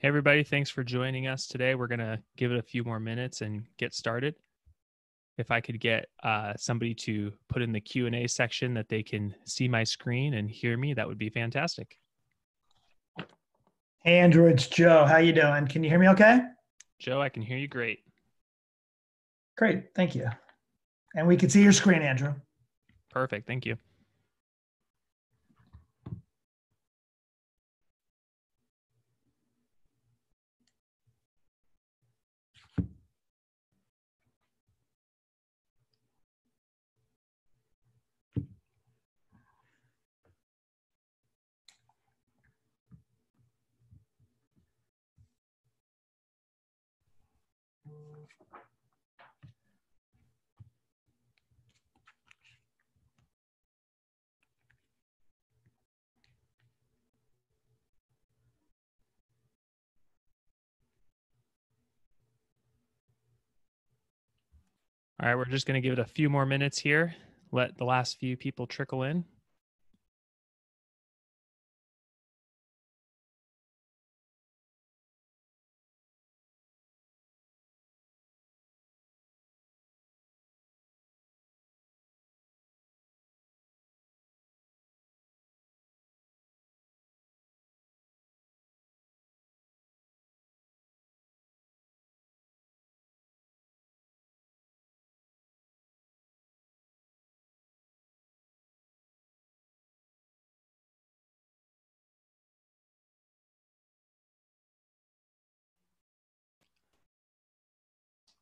Hey, everybody. Thanks for joining us today. We're going to give it a few more minutes and get started. If I could get somebody to put in the Q&A section that they can see my screen and hear me, that would be fantastic. Hey, Andrew, it's Joe. How you doing? Can you hear me okay? Joe, I can hear you great. Great. Thank you. And we can see your screen, Andrew. Perfect. Thank you. All right, we're just going to give it a few more minutes here. Let the last few people trickle in.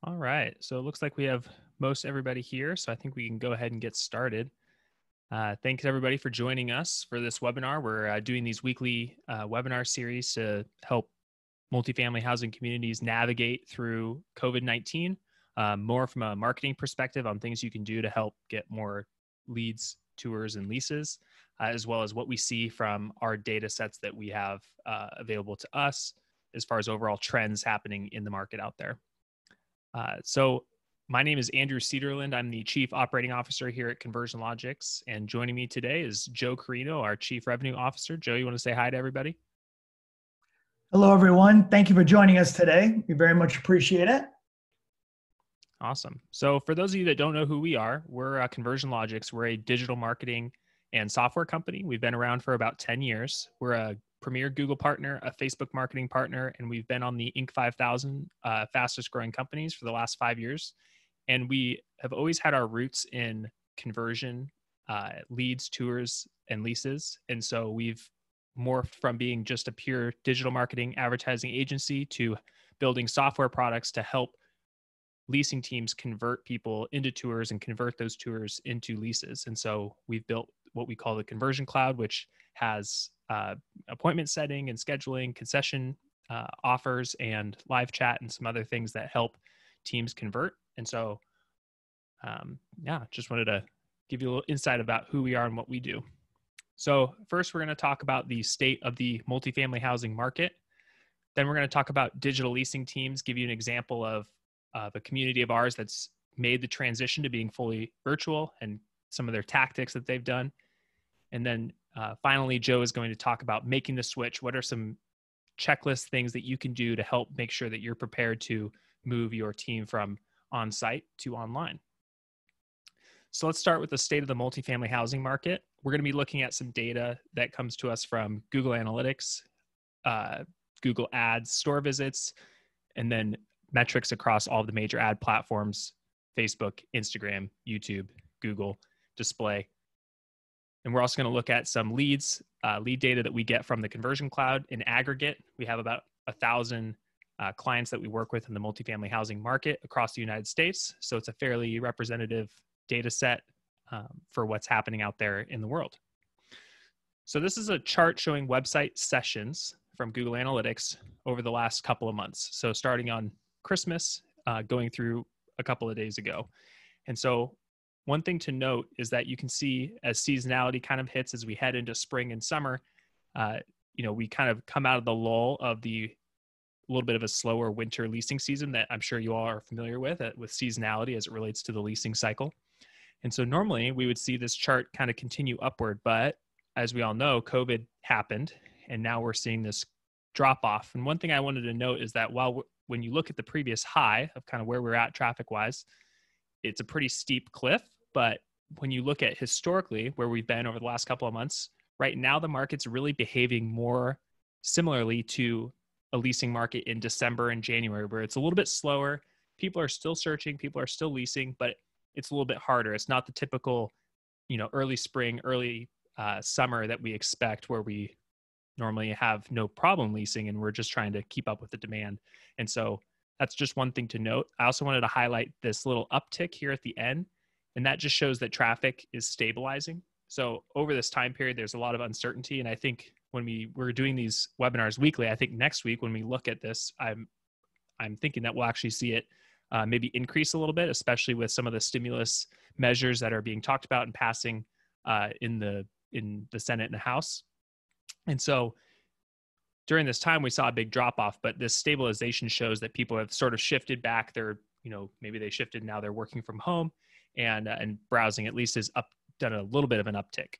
All right, so it looks like we have most everybody here, so I think we can go ahead and get started. Thanks everybody for joining us for this webinar. We're doing these weekly webinar series to help multifamily housing communities navigate through COVID-19, more from a marketing perspective on things you can do to help get more leads, tours, and leases, as well as what we see from our data sets that we have available to us as far as overall trends happening in the market out there. So my name is Andrew Cederland. I'm the Chief Operating Officer here at Conversion Logics. And joining me today is Joe Carino, our Chief Revenue Officer. Joe, you want to say hi to everybody? Hello, everyone. Thank you for joining us today. We very much appreciate it. Awesome. So for those of you that don't know who we are, we're Conversion Logics. We're a digital marketing and software company. We've been around for about 10 years. We're a premier Google partner, a Facebook marketing partner, and we've been on the Inc. 5000 fastest growing companies for the last 5 years. And we have always had our roots in conversion, leads, tours, and leases. And so we've morphed from being just a pure digital marketing advertising agency to building software products to help leasing teams convert people into tours and convert those tours into leases. And so we've built what we call the Conversion Cloud, which has appointment setting and scheduling, concession offers, and live chat, and some other things that help teams convert. And so, just wanted to give you a little insight about who we are and what we do. So first, we're going to talk about the state of the multifamily housing market. Then we're going to talk about digital leasing teams, give you an example of a community of ours that's made the transition to being fully virtual and some of their tactics that they've done. And then finally, Joe is going to talk about making the switch. What are some checklist things that you can do to help make sure that you're prepared to move your team from on-site to online? So let's start with the state of the multifamily housing market. We're going to be looking at some data that comes to us from Google Analytics, Google Ads, store visits, and then metrics across all the major ad platforms: Facebook, Instagram, YouTube, Google, display. And we're also going to look at some leads, lead data that we get from the Conversion Cloud. In aggregate, we have about 1,000 clients that we work with in the multifamily housing market across the United States. So it's a fairly representative data set for what's happening out there in the world. So this is a chart showing website sessions from Google Analytics over the last couple of months. So starting on Christmas, going through a couple of days ago. And so one thing to note is that you can see as seasonality kind of hits as we head into spring and summer, we kind of come out of the lull of the little bit of a slower winter leasing season that I'm sure you all are familiar with seasonality as it relates to the leasing cycle. And so normally we would see this chart kind of continue upward, but as we all know, COVID happened, and now we're seeing this drop off. And one thing I wanted to note is that when you look at the previous high of kind of where we're at traffic wise, it's a pretty steep cliff. But when you look at historically where we've been over the last couple of months, right now the market's really behaving more similarly to a leasing market in December and January, where it's a little bit slower. People are still searching, people are still leasing, but it's a little bit harder. It's not the typical, early spring, early summer that we expect, where we normally have no problem leasing and we're just trying to keep up with the demand. And so that's just one thing to note. I also wanted to highlight this little uptick here at the end, and that just shows that traffic is stabilizing. So over this time period, there's a lot of uncertainty. And I think when we're doing these webinars weekly, I think next week when we look at this, I'm thinking that we'll actually see it maybe increase a little bit, especially with some of the stimulus measures that are being talked about and passing in the Senate and the House. And so during this time, we saw a big drop off, but this stabilization shows that people have sort of shifted back. Maybe they shifted, now they're working from home, and browsing at least has done a little bit of an uptick.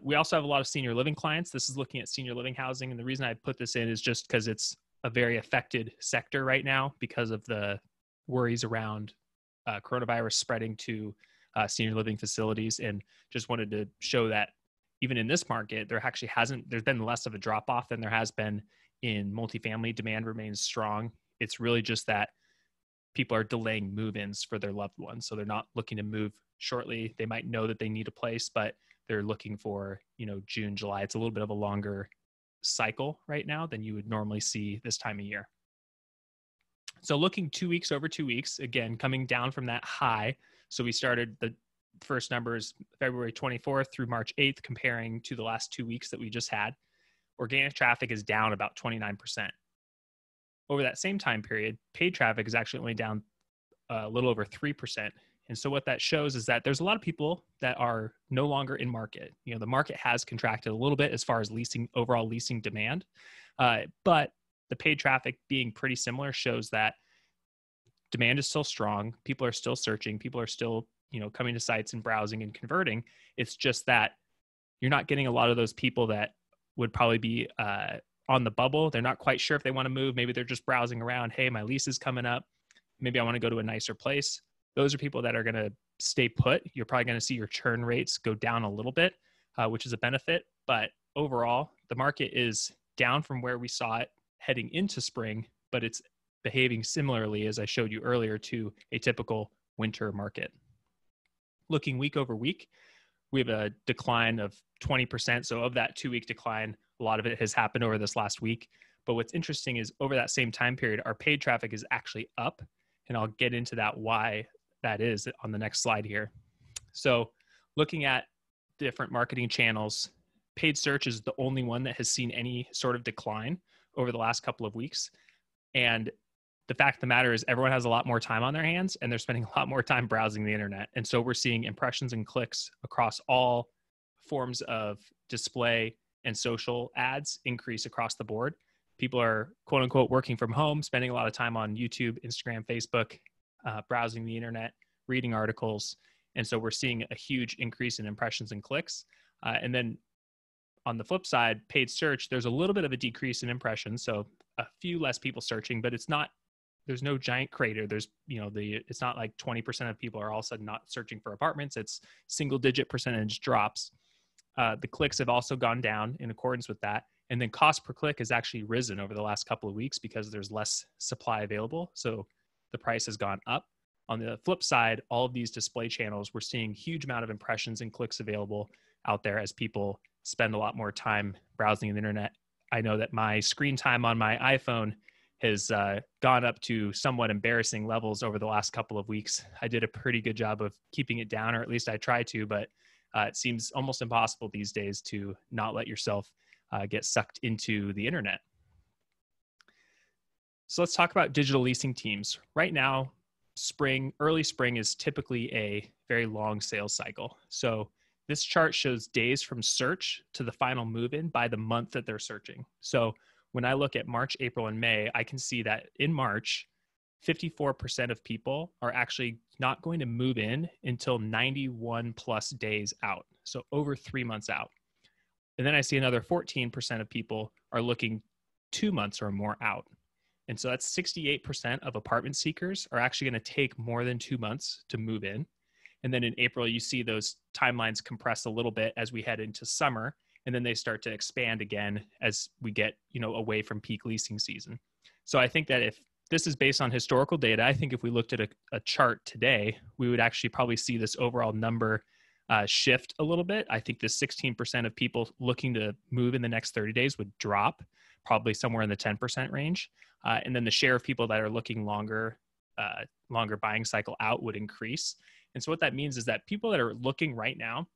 We also have a lot of senior living clients. This is looking at senior living housing. And the reason I put this in is just because it's a very affected sector right now because of the worries around coronavirus spreading to senior living facilities. And just wanted to show that even in this market, there's been less of a drop off than there has been in multifamily. Demand remains strong. It's really just that people are delaying move-ins for their loved ones. So they're not looking to move shortly. They might know that they need a place, but they're looking for, June, July. It's a little bit of a longer cycle right now than you would normally see this time of year. So looking 2 weeks over 2 weeks, again, coming down from that high. So we started the first numbers February 24th through March 8th, comparing to the last 2 weeks that we just had. Organic traffic is down about 29%. Over that same time period, paid traffic is actually only down a little over 3%. And so what that shows is that there's a lot of people that are no longer in market. The market has contracted a little bit as far as overall leasing demand, but the paid traffic being pretty similar shows that demand is still strong. People are still searching. People are still, coming to sites and browsing and converting. It's just that you're not getting a lot of those people that would probably be on the bubble. They're not quite sure if they want to move. Maybe they're just browsing around. Hey, my lease is coming up. Maybe I want to go to a nicer place. Those are people that are going to stay put. You're probably going to see your churn rates go down a little bit, which is a benefit. But overall, the market is down from where we saw it heading into spring, but it's behaving similarly, as I showed you earlier, to a typical winter market. Looking week over week, we have a decline of 20%. So of that 2 week decline, a lot of it has happened over this last week. But what's interesting is over that same time period, our paid traffic is actually up. And I'll get into that, why that is, on the next slide here. So looking at different marketing channels, paid search is the only one that has seen any sort of decline over the last couple of weeks. And the fact of the matter is everyone has a lot more time on their hands and they're spending a lot more time browsing the internet. And so we're seeing impressions and clicks across all forms of display and social ads increase across the board. People are, quote unquote, working from home, spending a lot of time on YouTube, Instagram, Facebook, browsing the internet, reading articles. And so we're seeing a huge increase in impressions and clicks. And then on the flip side, paid search, there's a little bit of a decrease in impressions. So a few less people searching, but there's no giant crater. It's not like 20% of people are all of a sudden not searching for apartments. It's single digit percentage drops. The clicks have also gone down in accordance with that. And then cost per click has actually risen over the last couple of weeks because there's less supply available. So the price has gone up. On the flip side, all of these display channels, we're seeing huge amount of impressions and clicks available out there as people spend a lot more time browsing the internet. I know that my screen time on my iPhone has gone up to somewhat embarrassing levels over the last couple of weeks. I did a pretty good job of keeping it down, or at least I try to, but it seems almost impossible these days to not let yourself get sucked into the internet. So let's talk about digital leasing teams. Right now, early spring is typically a very long sales cycle. So this chart shows days from search to the final move-in by the month that they're searching. So when I look at March, April, and May, I can see that in March, 54% of people are actually not going to move in until 91 plus days out. So over 3 months out. And then I see another 14% of people are looking 2 months or more out. And so that's 68% of apartment seekers are actually going to take more than 2 months to move in. And then in April, you see those timelines compress a little bit as we head into summer, and then they start to expand again as we get, away from peak leasing season. So I think that if this is based on historical data, I think if we looked at a chart today, we would actually probably see this overall number shift a little bit. I think the 16% of people looking to move in the next 30 days would drop, probably somewhere in the 10% range. And then the share of people that are looking longer buying cycle out would increase. And so what that means is that people that are looking right now,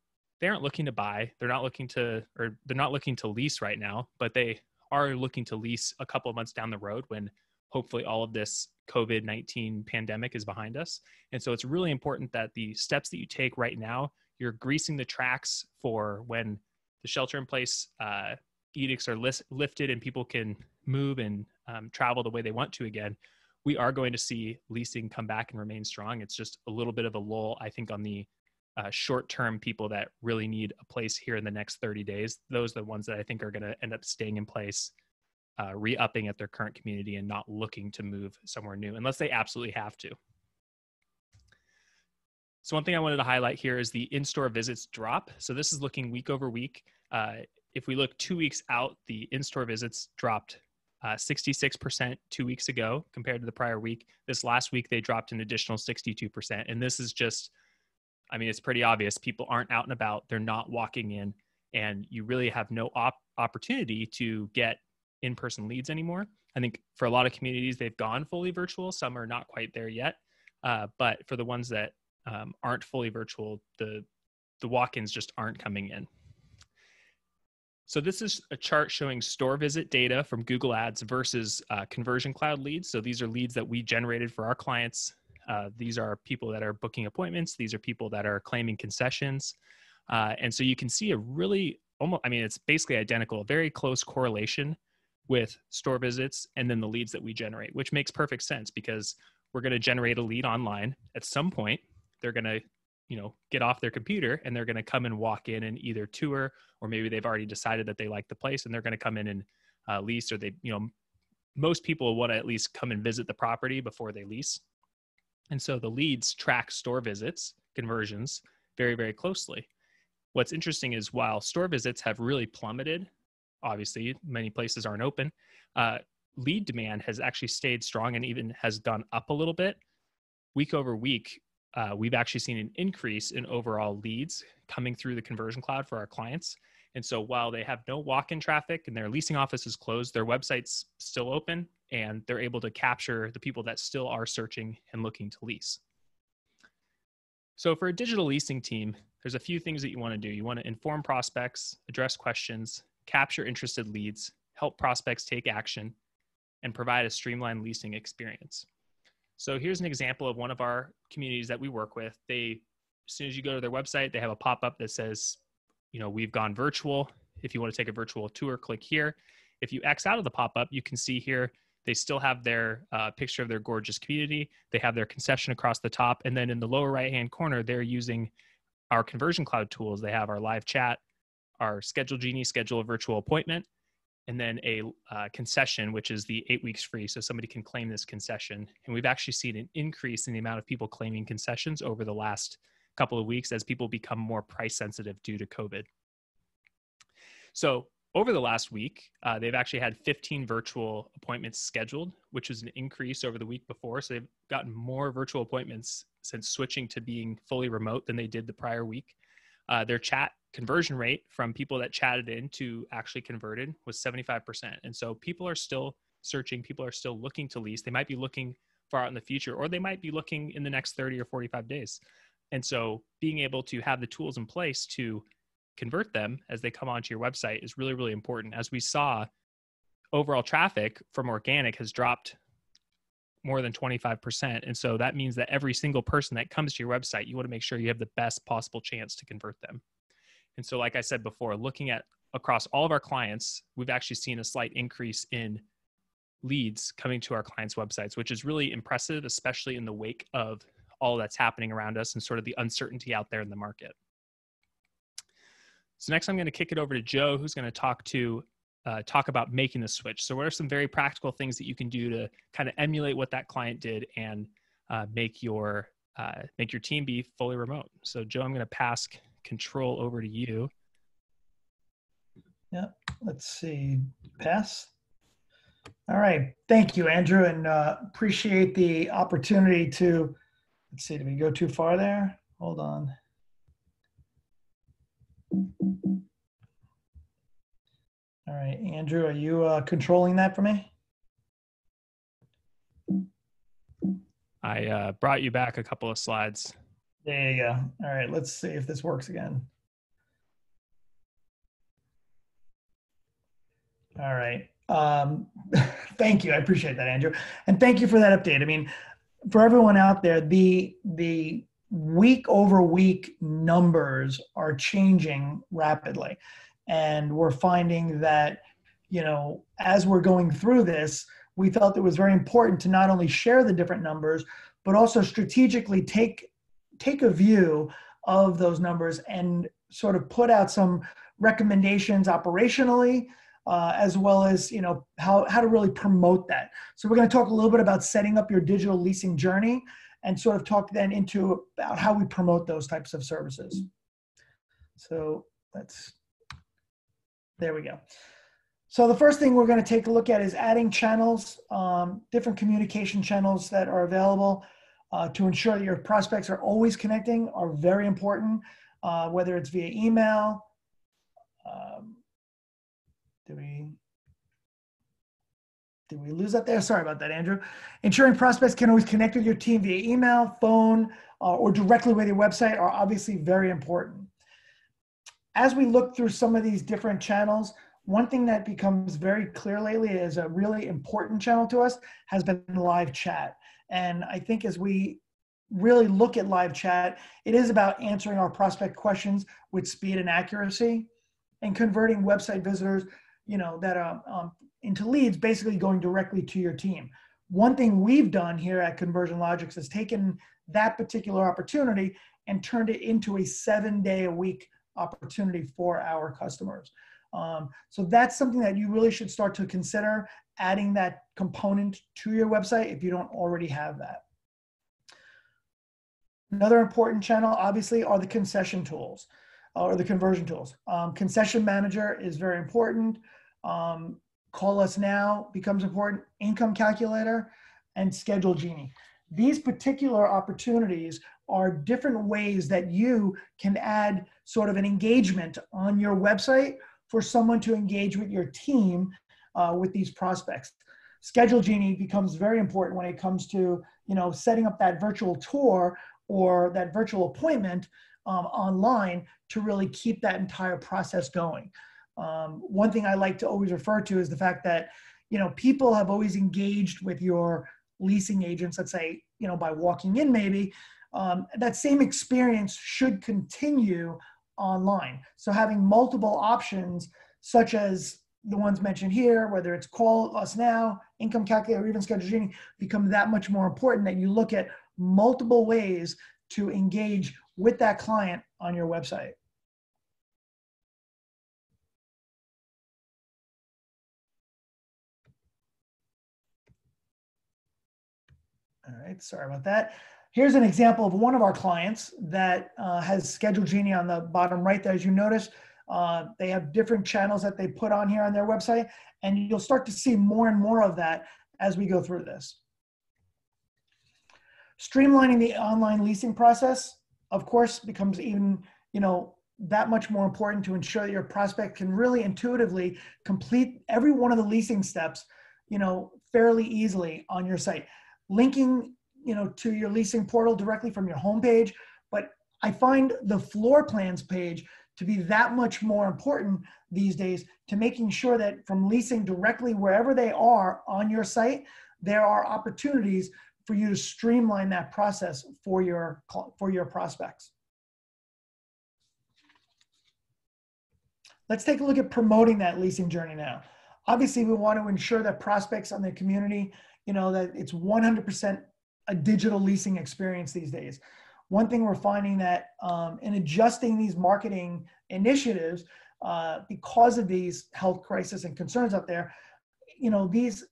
they aren't looking to buy, they're not looking to lease right now, but they are looking to lease a couple of months down the road when hopefully all of this COVID-19 pandemic is behind us. And so it's really important that the steps that you take right now, you're greasing the tracks for when the shelter in place edicts are lifted and people can move and travel the way they want to again. We are going to see leasing come back and remain strong. It's just a little bit of a lull, I think, on the short-term people that really need a place here in the next 30 days. Those are the ones that I think are going to end up staying in place, re-upping at their current community and not looking to move somewhere new unless they absolutely have to. So one thing I wanted to highlight here is the in-store visits drop. So this is looking week over week. If we look 2 weeks out, the in-store visits dropped 66% 2 weeks ago compared to the prior week. This last week, they dropped an additional 62%. And this is just, it's pretty obvious. People aren't out and about. They're not walking in. And you really have no opportunity to get in-person leads anymore. I think for a lot of communities, they've gone fully virtual. Some are not quite there yet. But for the ones that aren't fully virtual, the walk-ins just aren't coming in. So this is a chart showing store visit data from Google Ads versus Conversion Cloud leads. So these are leads that we generated for our clients. These are people that are booking appointments. These are people that are claiming concessions. And so you can see a really it's basically identical, a very close correlation with store visits and then the leads that we generate, which makes perfect sense because we're going to generate a lead online. At some point, they're going to get off their computer and they're going to come and walk in and either tour, or maybe they've already decided that they like the place and they're going to come in and lease, or they, most people want to at least come and visit the property before they lease. And so the leads track store visits, conversions very, very closely. What's interesting is while store visits have really plummeted, obviously many places aren't open, lead demand has actually stayed strong and even has gone up a little bit. Week over week, we've actually seen an increase in overall leads coming through the Conversion Cloud for our clients. And so while they have no walk-in traffic and their leasing office is closed, their website's still open and they're able to capture the people that still are searching and looking to lease. So for a digital leasing team, there's a few things that you want to do. You want to inform prospects, address questions, capture interested leads, help prospects take action, and provide a streamlined leasing experience. So here's an example of one of our communities that we work with. As soon as you go to their website, they have a pop-up that says, we've gone virtual. If you want to take a virtual tour, click here. If you X out of the pop-up, you can see here, they still have their picture of their gorgeous community. They have their concession across the top. And then in the lower right-hand corner, they're using our Conversion Cloud tools. They have our live chat, our Schedule Genie, schedule a virtual appointment, and then a concession, which is the 8 weeks free. So somebody can claim this concession. And we've actually seen an increase in the amount of people claiming concessions over the last couple of weeks as people become more price sensitive due to COVID. So over the last week, they've actually had 15 virtual appointments scheduled, which is an increase over the week before. So they've gotten more virtual appointments since switching to being fully remote than they did the prior week. Their chat conversion rate from people that chatted in to actually converted was 75%. And so people are still searching, people are still looking to lease. They might be looking far out in the future, or they might be looking in the next 30 or 45 days. And so being able to have the tools in place to convert them as they come onto your website is really, really important. As we saw, overall traffic from organic has dropped more than 25%. And so that means that every single person that comes to your website, you want to make sure you have the best possible chance to convert them. And so, like I said before, looking at across all of our clients, we've actually seen a slight increase in leads coming to our clients' websites, which is really impressive, especially in the wake of all that's happening around us and sort of the uncertainty out there in the market. So next, I'm going to kick it over to Joe, who's going to talk to talk about making the switch. So what are some very practical things that you can do to kind of emulate what that client did and make your team be fully remote? So Joe, I'm going to pass control over to you. Yeah, let's see, pass. All right, thank you, Andrew, and appreciate the opportunity to, let's see, did we go too far there? Hold on. All right, Andrew, are you controlling that for me? I brought you back a couple of slides. There you go. All right, let's see if this works again. All right. Thank you. I appreciate that, Andrew. And thank you for that update. I mean, for everyone out there, the week over week numbers are changing rapidly. And we're finding that, you know, as we're going through this, we felt it was very important to not only share the different numbers, but also strategically take a view of those numbers and sort of put out some recommendations operationally, as well as, you know, how to really promote that. So we're going to talk a little bit about setting up your digital leasing journey and sort of talk then into about how we promote those types of services. So there we go. So the first thing we're going to take a look at is adding channels, different communication channels that are available to ensure that your prospects are always connecting are very important, whether it's via email. Did we lose that there? Sorry about that, Andrew. Ensuring prospects can always connect with your team via email, phone, or directly with your website are obviously very important. As we look through some of these different channels, one thing that becomes very clear lately is a really important channel to us has been live chat. And I think as we really look at live chat, it is about answering our prospect questions with speed and accuracy and converting website visitors, you know, that are into leads, basically going directly to your team. One thing we've done here at Conversion Logics is taken that particular opportunity and turned it into a 7-day-a-week opportunity for our customers. So that's something that you really should start to consider, adding that component to your website if you don't already have that. Another important channel, obviously, are the concession tools or the conversion tools. Concession Manager is very important. Call Us Now becomes important. Income Calculator and Schedule Genie. These particular opportunities are different ways that you can add sort of an engagement on your website for someone to engage with your team with these prospects. Schedule Genie becomes very important when it comes to, you know, setting up that virtual tour or that virtual appointment online to really keep that entire process going. One thing I like to always refer to is the fact that, you know, people have always engaged with your leasing agents, let's say, you know, by walking in maybe. That same experience should continue online. So having multiple options, such as the ones mentioned here, whether it's Call Us Now, Income Calculator, or even Schedule Genie, become that much more important that you look at multiple ways to engage with that client on your website. All right, sorry about that. Here's an example of one of our clients that has Schedule Genie on the bottom right there. As you notice, they have different channels that they put on here on their website, and you'll start to see more and more of that as we go through this. Streamlining the online leasing process, of course, becomes even, you know, that much more important to ensure that your prospect can really intuitively complete every one of the leasing steps, you know, fairly easily on your site. Linking, you know, to your leasing portal directly from your homepage, but I find the floor plans page to be that much more important these days to making sure that from leasing directly wherever they are on your site, there are opportunities for you to streamline that process for your prospects. Let's take a look at promoting that leasing journey now. Obviously, we want to ensure that prospects on the community, you know, that it's 100% a digital leasing experience these days. One thing we're finding that in adjusting these marketing initiatives, because of these health crises and concerns out there, these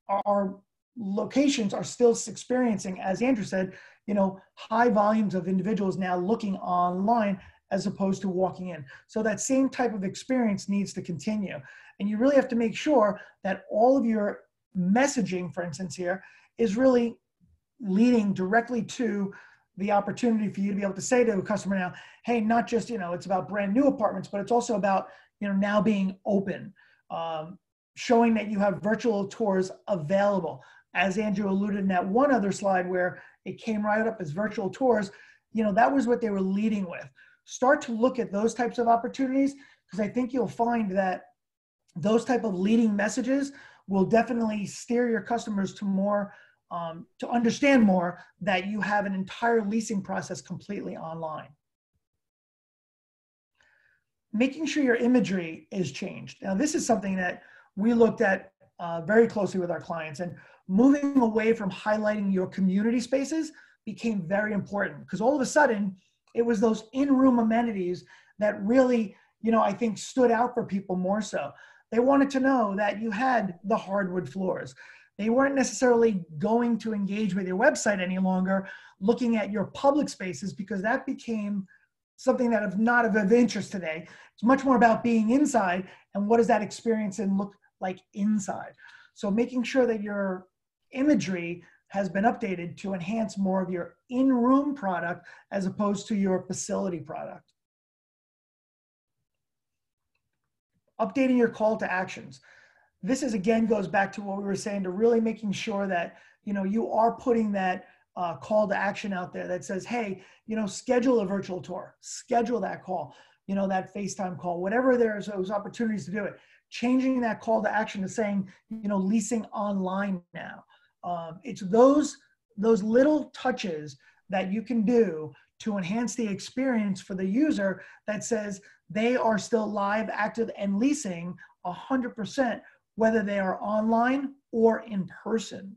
are locations are still experiencing, as Andrew said, high volumes of individuals now looking online as opposed to walking in. So that same type of experience needs to continue. And you really have to make sure that all of your messaging, for instance, here is really leading directly to the opportunity for you to be able to say to a customer now, hey, not just, it's about brand new apartments, but it's also about, now being open, showing that you have virtual tours available. As Andrew alluded in that one other slide where it came right up as virtual tours, that was what they were leading with. Start to look at those types of opportunities, because I think you'll find that those type of leading messages will definitely steer your customers to more, to understand more that you have an entire leasing process completely online. Making sure your imagery is changed. Now, this is something that we looked at very closely with our clients, and moving away from highlighting your community spaces became very important, because all of a sudden it was those in-room amenities that really, I think stood out for people more so. They wanted to know that you had the hardwood floors. They weren't necessarily going to engage with your website any longer, looking at your public spaces, because that became something that is not of interest today. It's much more about being inside and what does that experience and look like inside. So making sure that your imagery has been updated to enhance more of your in-room product as opposed to your facility product. Updating your call to actions. This is, again, goes back to what we were saying, to really making sure that, you are putting that call to action out there that says, hey, schedule a virtual tour, schedule that call, that FaceTime call, whatever there's those opportunities to do it. Changing that call to action to saying, leasing online now. It's those little touches that you can do to enhance the experience for the user that says they are still live, active, and leasing 100%, whether they are online or in person.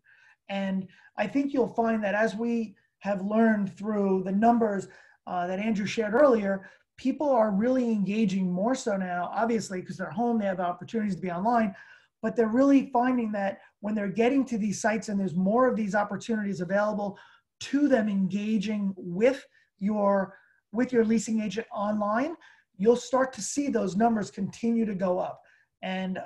And I think you'll find that as we have learned through the numbers that Andrew shared earlier, people are really engaging more so now, obviously, because they're home, they have opportunities to be online, but they're really finding that when they're getting to these sites and there's more of these opportunities available to them engaging with your leasing agent online, you'll start to see those numbers continue to go up. And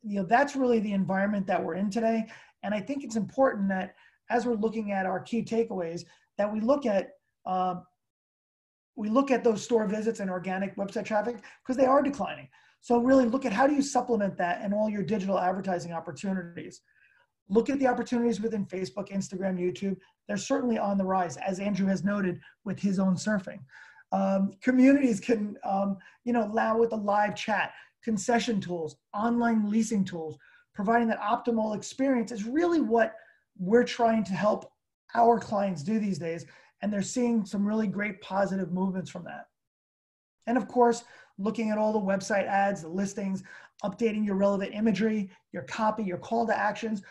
that's really the environment that we're in today. And I think it's important that as we're looking at our key takeaways, that we look at those store visits and organic website traffic, because they are declining. So really look at how do you supplement that and all your digital advertising opportunities. Look at the opportunities within Facebook, Instagram, YouTube. They're certainly on the rise, as Andrew has noted with his own surfing. Communities can, allow with the live chat, concession tools, online leasing tools, providing that optimal experience is really what we're trying to help our clients do these days. And they're seeing some really great positive movements from that. And of course, looking at all the website ads, the listings, updating your relevant imagery, your copy, your call to actions,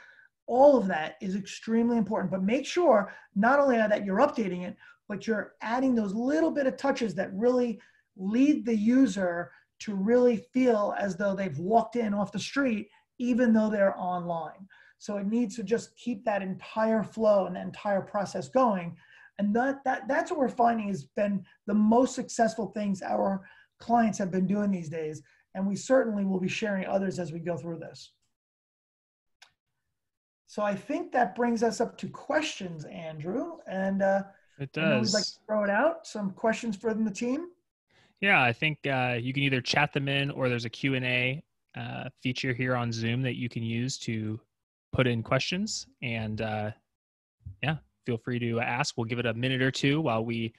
all of that is extremely important. But make sure not only that you're updating it, but you're adding those little bit of touches that really lead the user to really feel as though they've walked in off the street, even though they're online. So it needs to just keep that entire flow and that entire process going. And that's what we're finding has been the most successful things our clients have been doing these days. And we certainly will be sharing others as we go through this. So I think that brings us up to questions, Andrew. And it does. I know we'd like to throw it out. Some questions from the team. Yeah, I think you can either chat them in, or there's a Q&A feature here on Zoom that you can use to put in questions. And yeah, feel free to ask. We'll give it a minute or two while we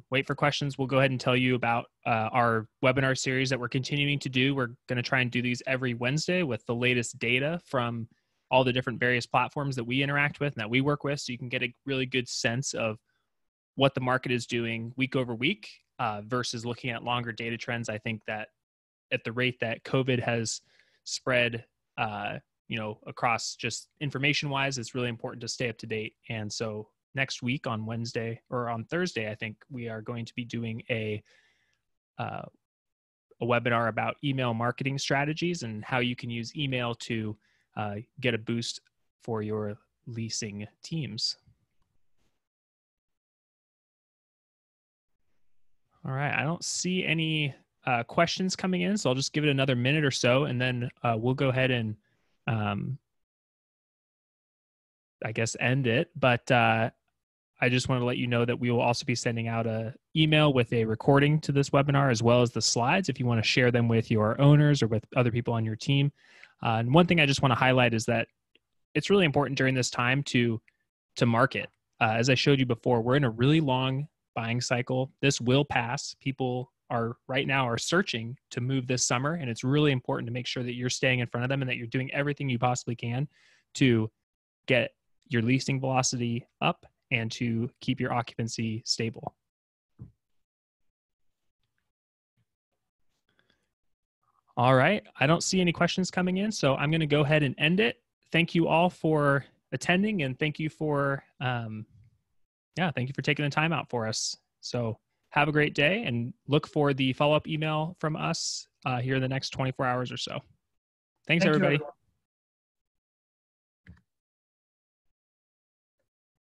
wait for questions. We'll go ahead and tell you about our webinar series that we're continuing to do. We're going to try and do these every Wednesday with the latest data from all the different various platforms that we interact with and that we work with, so you can get a really good sense of what the market is doing week over week versus looking at longer data trends. I think that at the rate that COVID has spread, across just information wise, it's really important to stay up to date. And so next week on Wednesday or on Thursday, I think we are going to be doing a a webinar about email marketing strategies and how you can use email to get a boost for your leasing teams. All right, I don't see any questions coming in, so I'll just give it another minute or so, and then we'll go ahead and I guess end it. But I just want to let you know that we will also be sending out an email with a recording to this webinar, as well as the slides if you want to share them with your owners or with other people on your team. And one thing I just want to highlight is that it's really important during this time to market. As I showed you before, we're in a really long buying cycle. This will pass. People are right now are searching to move this summer, and it's really important to make sure that you're staying in front of them and that you're doing everything you possibly can to get your leasing velocity up and to keep your occupancy stable. All right, I don't see any questions coming in, so I'm going to go ahead and end it. Thank you all for attending, and thank you for thank you for taking the time out for us. So have a great day, and look for the follow-up email from us here in the next 24 hours or so. Thanks, everybody.